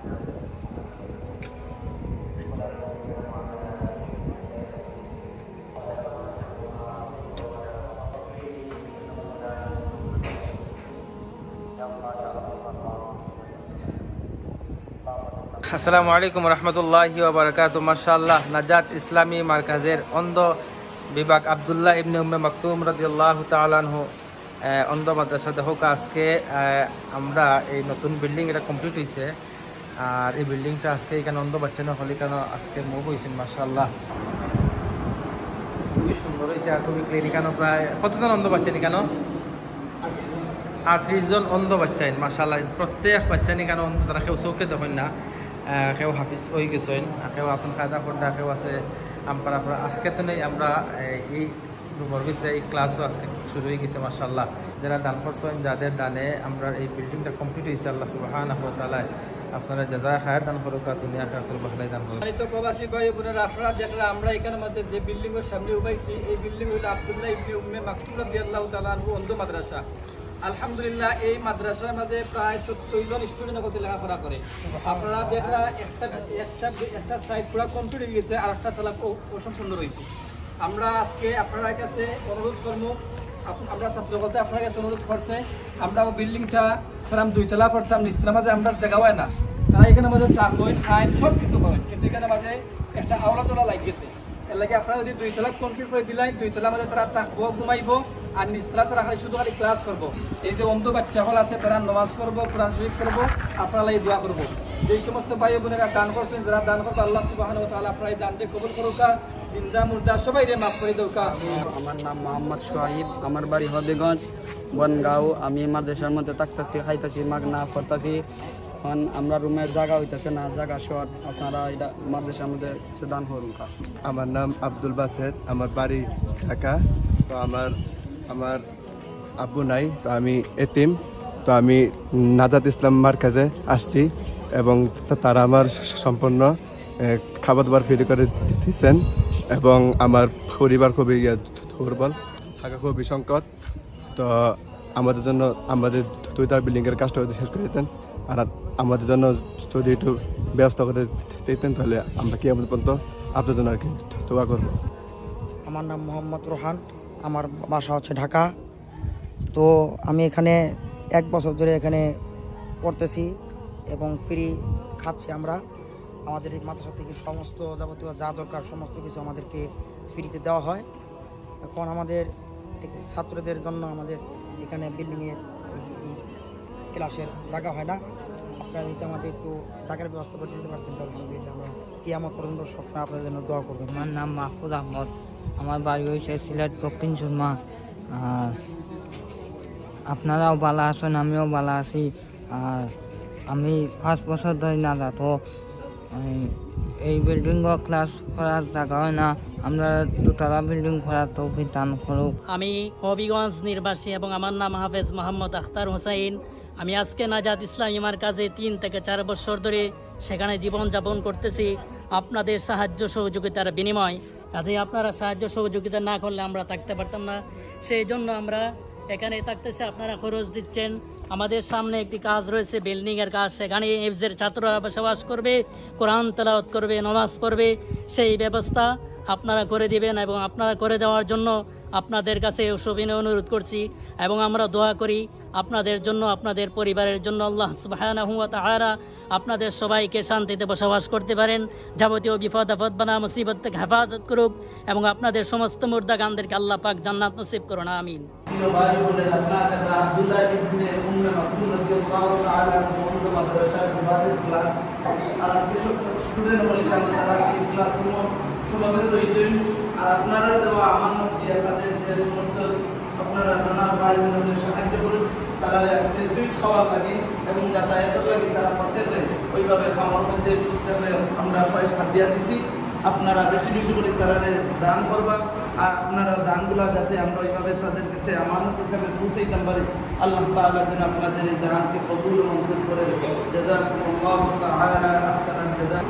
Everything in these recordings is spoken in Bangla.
আসসালামু আলাইকুম রহমতুল্লাহি ওয়া বারাকাতুহু। মাশাআল্লাহ, নাজাত ইসলামী মার্কাজের অন্ধ বিভাগ আব্দুল্লাহ ইবনে উম্মে মাকতুম রাদিয়াল্লাহু তাআলা আনহু অন্ধ মাদ্রাসা দেখো। আজকে আমরা এই নতুন বিল্ডিং এটা কমপ্লিট হয়েছে, আর এই বিল্ডিংটা আজকে এখানে অন্ধ বাচ্চা না হলে কেন আজকে মুভ হয়েছে। মাশাআল্লাহ, খুবই সুন্দর হয়েছে আর খুবই ক্লিন। এখানে প্রায় কতজন অন্ধ বাচ্চা কেন? 38 জন অন্ধ বাচ্চা। মাশাআল্লাহ, প্রত্যেক বাচ্চা নি কেন অন্ধ, তারা কেউ চৌকে দেখেন না, কেউ হাফিজ হয়ে গেছেন, কেউ আছেন কায়দা পর্দা, কেউ আছে আমপারা। আজকে তো নেই আমরা এই রুমের ভিতরে এই ক্লাসও আজকে শুরু হয়ে গেছে। মাশাআল্লাহ, যারা দান করছেন, যাদের দানে আমরা এই বিল্ডিংটা কমপ্লিট হয়েছে, আল্লাহ সুবহানাহু ওয়া তাআলা আপনারা জাযা খায়ের দান করুক, দুনিয়া আখিরাতের ভালো দান করুক। তো প্রবাসী ভাই বোনেরা, আপনারা দেখরা আমরা এখানে মাঝে যে বিল্ডিং এর সামনে উবাইছি, এই বিল্ডিং হলো আব্দুল্লাহ ইবনে উম্মে মাকতুম রাদিয়াল্লাহু তাআলা আনহু অন্ধ মাদ্রাসা। আলহামদুলিল্লাহ, এই মাদ্রাসার মধ্যে প্রায় 70 জন স্টুডেন্ট লেখাপড়া করে। আপনারা দেখরা একটা সাইড পুরো কমপ্লিট হয়ে গেছে, আর একটা তলা অসম্পূর্ণ রয়েছে। আমরা আজকে আপনার কাছে অনুরোধ করবো, আমরা ছাত্র বলতে আপনার কাছে অনুরোধ করছে, আমরা বিল্ডিংটা সালাম 2 তলা করতাম, নিচতলা মাঝে আমরা জায়গা হয় না, তারা এখানে মাঝে তাকইন আইন সব কিছু করেন, কিন্তু এখানে মাঝে একটা আওলা চলা লাগছে। এর লাগে আপনারা যদি 2 তলা কমপ্লিট করে দিলেন, 2 তলা মাঝে তারা থাকবো, ঘুমাইবো, আর নিচতলা তারা শুধু খালি ক্লাস করবো। এই যে অন্ধ বাচ্চা হল আছে, তারা নামাজ পড়বো, কোরআন শরীফ করবো, আপনারা এই দোয়া করবো। যে সমস্ত ভাই বোনেরা দান করছেন, যারা দান করবো, আল্লাহ সুবহানাহু ওয়া তাআলা আপনারা এই দানকে কবুল করুক, জিন্দা মুর্দা সবাই রে মাফ করে দেউকা। আমার নাম মোহাম্মদ সোহাইব, আমার বাড়ি হবিগঞ্জ বনগাঁও। আমি মাদ্রাসার মধ্যে থাকতেছি, খাইতেছি, মাগনা করতেছি। এখন আমরা রুমের জায়গা হইতেছে না, জায়গা শর্ট, আপনারা এটা মাদ্রাসার মধ্যে দান করুন। আমার নাম আব্দুল বাসেদ, আমার বাড়ি ঢাকা। তো আমার আব্বু নাই, তো আমি এতিম। তো আমি নাজাত ইসলাম মার্কাজে আসছি এবং তারা আমার সম্পূর্ণ খাবার দাবার ফ্রি করে দিচ্ছেন, এবং আমার পরিবার খুবই দুর্বল, থাকা খুবই সংকট। তো আমাদের জন্য আমাদের 2টা বিল্ডিংয়ের কাজটা শেষ করে দিতেন, আর আমাদের জন্য যদি একটু ব্যবস্থা করে দিতেন, তাহলে আমরা কি আমাদের পর্যন্ত আপনার জন্য আর কি দোয়া করবো। আমার নাম মোহাম্মদ রোহান, আমার বাসা হচ্ছে ঢাকা। তো আমি এখানে 1 বছর ধরে এখানে পড়তেছি এবং ফ্রি খাচ্ছি। আমরা আমাদের এই মাদ্রাসা থেকে সমস্ত যাবতীয় যা দরকার সমস্ত কিছু আমাদেরকে ফ্রিতে দেওয়া হয়। এখন আমাদের ছাত্রদের জন্য আমাদের এখানে বিল্ডিংয়ে ক্লাসের জায়গা হয় না। আপনারা যদি আমাদের একটু জায়গার ব্যবস্থা করে দিতে পারতেন, আলহামদুলিল্লাহ, আমরা কিয়ামত পর্যন্ত সবসময় আপনাদের জন্য দোয়া করবেন। আমার নাম মাহফুজ আহমদ, আমার বাড়ি হয়েছে সিলেট দক্ষিণ সুরমা। আর আপনারাও ভালো আছেন, আমিও ভালো আছি। আর আমি 5 বছর ধরে না যাতো এই বিল্ডিংও ক্লাস করার জায়গা হয় না, আমরা 2 তলা বিল্ডিং করার তৌফিক দান করুক। আমি হবিগঞ্জ নির্বাসী এবং আমার নাম হাফেজ মোহাম্মদ আখতার হোসাইন। আমি আজকে নাজাত ইসলামী মার্কাজে 3 থেকে 4 বছর ধরে সেখানে জীবনযাপন করতেছি আপনাদের সাহায্য সহযোগিতার বিনিময়। কাজে আপনারা সাহায্য সহযোগিতা না করলে আমরা থাকতে পারতাম না, সেই জন্য আমরা এখানে থাকতেছি। আপনারা খরচ দিচ্ছেন। আমাদের সামনে একটি কাজ রয়েছে, বিল্ডিংয়ের কাজ, সেখানে এফজের ছাত্ররা বসবাস করবে, কোরআন তেলাওয়াত করবে, নামাজ পড়বে, সেই ব্যবস্থা আপনারা করে দিবেন। এবং আপনারা করে দেওয়ার জন্য আপনাদের কাছে সবিনয় অনুরোধ করছি, এবং আমরা দোয়া করি আপনাদের জন্য, আপনাদের পরিবারের জন্য। আল্লাহ সুবহানাহু ওয়া তাআলা আপনাদের সবাইকে শান্তিতে বসবাস করতে পারেন, যাবতীয় বিপদ আপদ বানা মুসিবত থেকে হেফাজত করুক, এবং আপনাদের সমস্ত মুর্দাগানদেরকে আল্লাহ পাক জান্নাত নসিব করুন, আমিন। আব্দুল্লাহ ইবনে উম্মে মাকতুম রাদিয়াল্লাহু তাআলা আনহু অন্ধ মাদ্রাসার ইবাদত ক্লাস, আর আজকে সব স্টুডেন্ট বলে আমরা এই ক্লাসরুম সমাবেত হয়েছেন। আর আপনারা দেওয়া আমানত দিয়ে তাদের যে সমস্ত আপনারা নানা ভাই বোনদের সাহায্য করুন, তারা আজকে সুইট খাওয়ার লাগে এবং যাতায়াতের লাগে, তারা প্রত্যেকে ওইভাবে খাওয়ার মধ্যে আমরা 6 খাদ্য দিছি। আপনারা বেশি বেশি করে তারা দান করবা, আর আপনারা দানগুলা যাতে আমরা ওইভাবে তাদের কাছে আমানত হিসাবে পৌঁছাইতে পারি। আল্লাহ তাআলা যেন আপনাদের এই দানকে কবুল ও মঞ্জুর করে। জাযাকুমুল্লাহু তাআলা আহসানাল জাযা।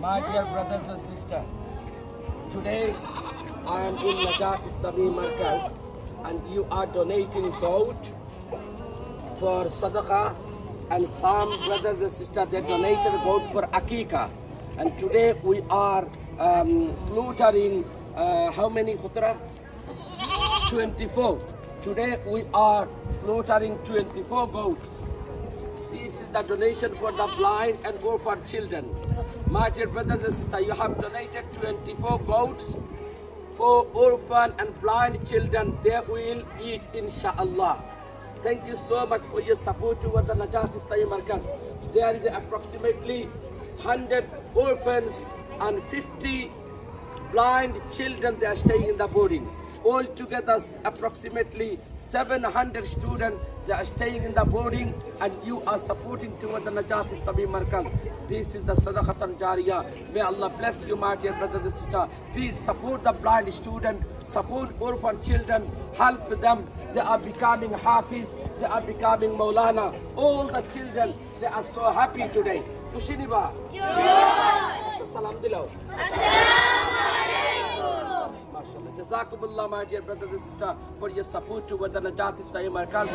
My dear brothers and sisters, today I am in Najat Islami Markaz and you are donating goat for sadaqah, and some brothers and sisters they donated goat for akika, and today we are slaughtering how many khutra? 24. Today we are slaughtering 24 goats. This is the donation for the blind and orphan children. My dear brothers and sisters, you have donated 24 goats for orphan and blind children. They will eat, inshallah. Thank you so much for your support towards the Najat Islami Markaz. There is approximately 100 orphans and 50 blind children. They are staying in the boarding. Altogether, approximately 700 students they are staying in the boarding, and you are supporting towards the Najat Islami Markaz. This is the Sadaqatan Jariyah. May Allah bless you, my dear brothers and sisters. Please support the blind student, support orphan children, help them. They are becoming Hafiz, they are becoming Maulana. All the children, they are so happy today. Kushiniba. Salam dilaw. MashaAllah. Jazakumullah, my dear brothers and sisters, for your support to the Najat Islami Markaz.